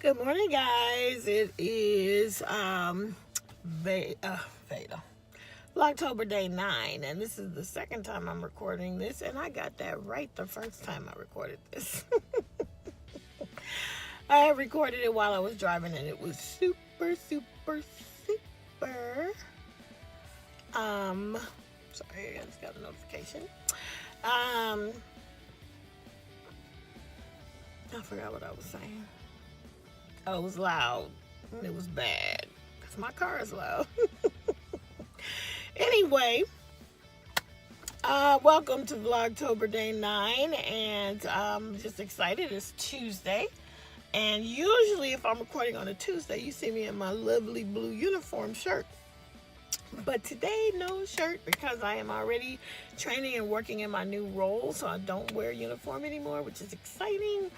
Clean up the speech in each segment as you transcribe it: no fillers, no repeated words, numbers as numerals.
Good morning, guys. It is Vlogtober day 9, and this is the second time I'm recording this, and I got that right the first time I recorded this. I recorded it while I was driving, and it was super. Sorry, I just got a notification. I forgot what I was saying. Oh, it was loud. It was bad because my car is loud. Anyway, welcome to Vlogtober Day 9, and I'm just excited. It's Tuesday, and usually if I'm recording on a Tuesday, you see me in my lovely blue uniform shirt. But today, no shirt because I am already training and working in my new role, so I don't wear a uniform anymore, which is exciting.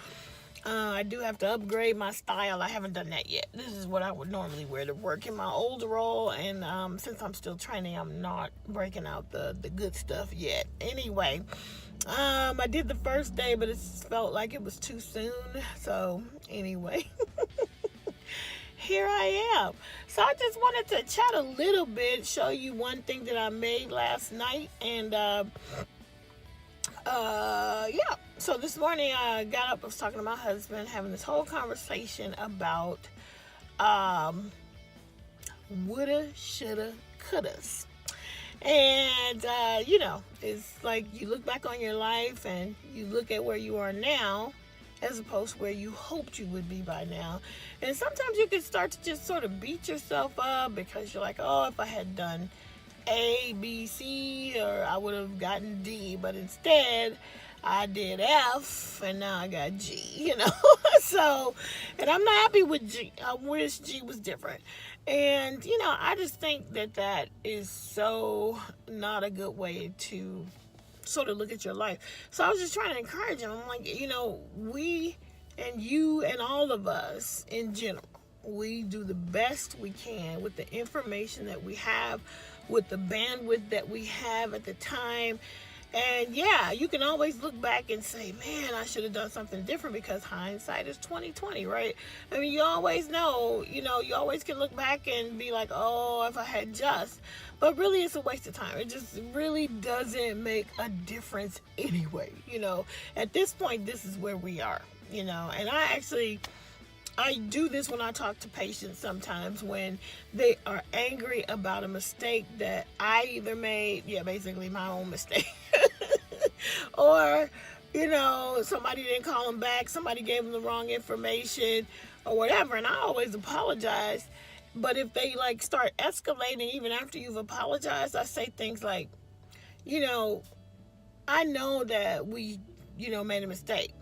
I do have to upgrade my style. I haven't done that yet. This is what I would normally wear to work in my old role, and since I'm still training, I'm not breaking out the good stuff yet. Anyway, I did the first day, but it felt like it was too soon. So anyway, here I am. So I just wanted to chat a little bit, show you one thing that I made last night, and yeah. So this morning I got up, I was talking to my husband, having this whole conversation about woulda, shoulda, couldas. And it's like you look back on your life and you look at where you are now as opposed to where you hoped you would be by now. And sometimes you can start to just sort of beat yourself up because you're like, oh, if I had done A, B, C, or I would have gotten D, but instead I did F, and now I got G, So, and I'm not happy with G. I wish G was different. And, I just think that is so not a good way to sort of look at your life. So I was just trying to encourage him. I'm like, we and you and all of us in general, we do the best we can with the information that we have, with the bandwidth that we have at the time. And yeah, you can always look back and say, man, I should have done something different because hindsight is 20/20, right? I mean, you always know, you always can look back and be like, oh, if I had just. But really, it's a waste of time. It just really doesn't make a difference anyway. At this point, this is where we are, and I do this when I talk to patients sometimes when they are angry about a mistake that I either made, basically my own mistake, or, somebody didn't call them back, somebody gave them the wrong information or whatever, and I always apologize. But if they start escalating even after you've apologized, I say things like, I know that we, made a mistake.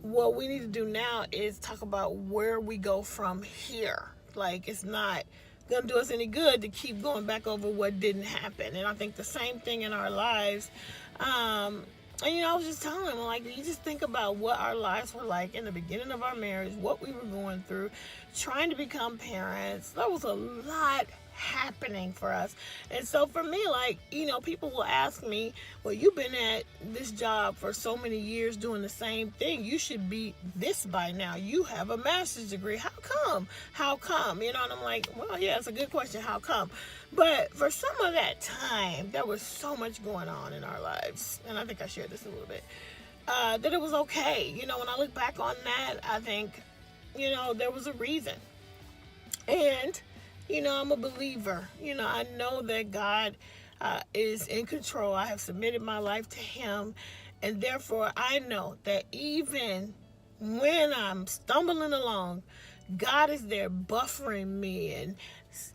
What we need to do now is talk about where we go from here. It's not going to do us any good to keep going back over what didn't happen. And I think the same thing in our lives. I was just telling him, you just think about what our lives were like in the beginning of our marriage, what we were going through, trying to become parents. There was a lot happening for us. And so for me, people will ask me, well, you've been at this job for so many years doing the same thing. You should be this by now. You have a master's degree. How come? And I'm like, well, yeah, it's a good question. How come? But for some of that time, there was so much going on in our lives. And I think I shared this a little bit, that it was okay. When I look back on that, I think, there was a reason. And I'm a believer. I know that God is in control. I have submitted my life to Him. And therefore, I know that even when I'm stumbling along, God is there buffering me and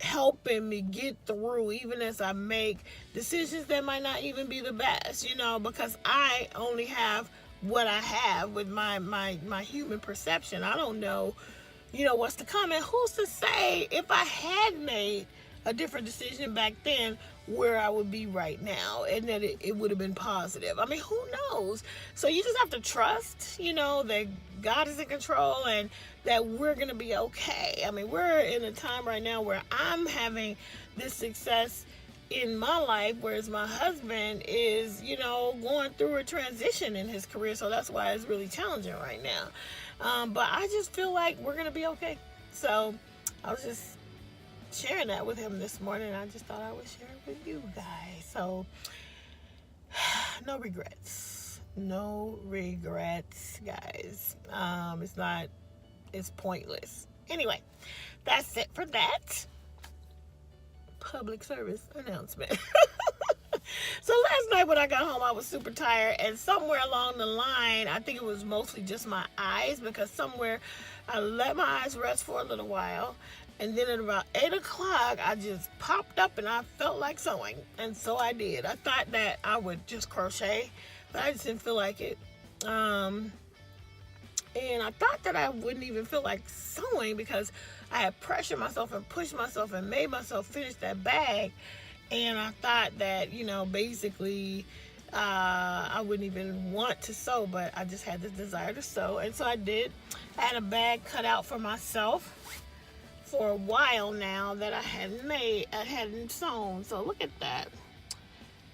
helping me get through, even as I make decisions that might not even be the best, because I only have what I have with my human perception. I don't know what's to come. And who's to say if I had made a different decision back then where I would be right now and that it would have been positive. I mean, who knows? So you just have to trust, that God is in control and that we're going to be okay. I mean, we're in a time right now where I'm having this success in my life, whereas my husband is, going through a transition in his career. So that's why it's really challenging right now. But I just feel like we're gonna be okay. So I was just sharing that with him this morning. I just thought I would share it with you guys. So no regrets. No regrets, guys. It's pointless. Anyway, that's it for that public service announcement. So last night when I got home, I was super tired, and somewhere along the line, I think it was mostly just my eyes, because somewhere I let my eyes rest for a little while, and then at about 8 o'clock, I just popped up and I felt like sewing, and so I did. I thought that I would just crochet, but I just didn't feel like it. And I thought that I wouldn't even feel like sewing because I had pressured myself and pushed myself and made myself finish that bag. And I thought that, basically I wouldn't even want to sew, but I just had this desire to sew. And so I did. I had a bag cut out for myself for a while now that I hadn't sewn. So look at that.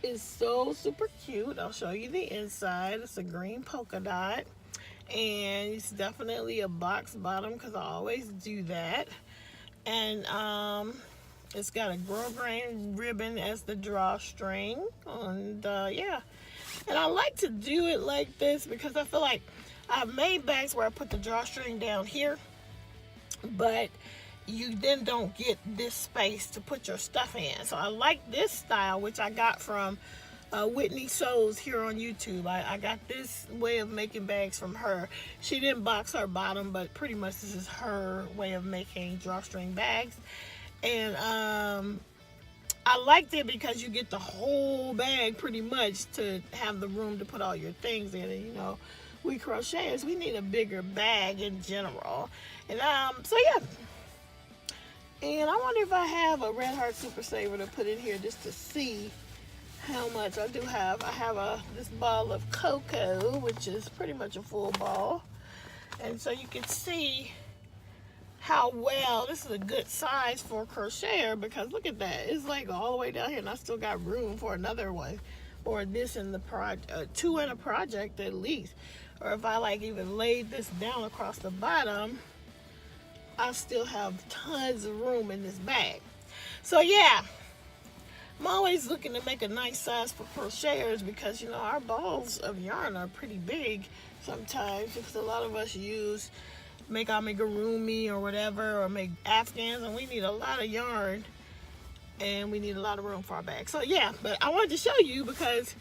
It's so super cute. I'll show you the inside. It's a green polka dot. And it's definitely a box bottom because I always do that. And it's got a grosgrain ribbon as the drawstring. And yeah. And I like to do it like this because I feel like I've made bags where I put the drawstring down here, but you then don't get this space to put your stuff in. So I like this style, which I got from Whitney Sews here on YouTube. I got this way of making bags from her. She didn't box her bottom, but pretty much this is her way of making drawstring bags. And I liked it because you get the whole bag pretty much to have the room to put all your things in. And we crocheters, we need a bigger bag in general. And so yeah. And I wonder if I have a Red Heart Super Saver to put in here just to see how much I do have. I have this ball of cocoa, which is pretty much a full ball. And so you can see how well this is a good size for a crocheter, because look at that. It's like all the way down here, and I still got room for another one, or this in the two in a project at least. Or if I like even laid this down across the bottom, I still have tons of room in this bag. So yeah, I'm always looking to make a nice size for crocheters because our balls of yarn are pretty big sometimes, because a lot of us make amigurumi or whatever, or make Afghans, and we need a lot of yarn and we need a lot of room for our bag. So yeah, but I wanted to show you because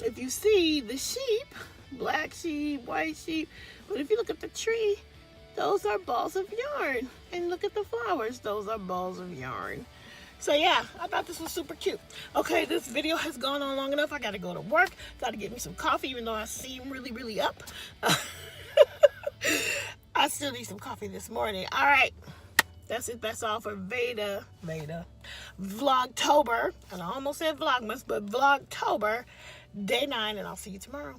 if you see the sheep, black sheep, white sheep, but if you look at the tree, those are balls of yarn. And look at the flowers, those are balls of yarn. So yeah, I thought this was super cute. Okay, this video has gone on long enough. I gotta go to work, gotta get me some coffee, even though I seem really, really up. I still need some coffee this morning. All right, that's it. That's all for Vlogtober. And I almost said Vlogmas, but Vlogtober, day 9, and I'll see you tomorrow.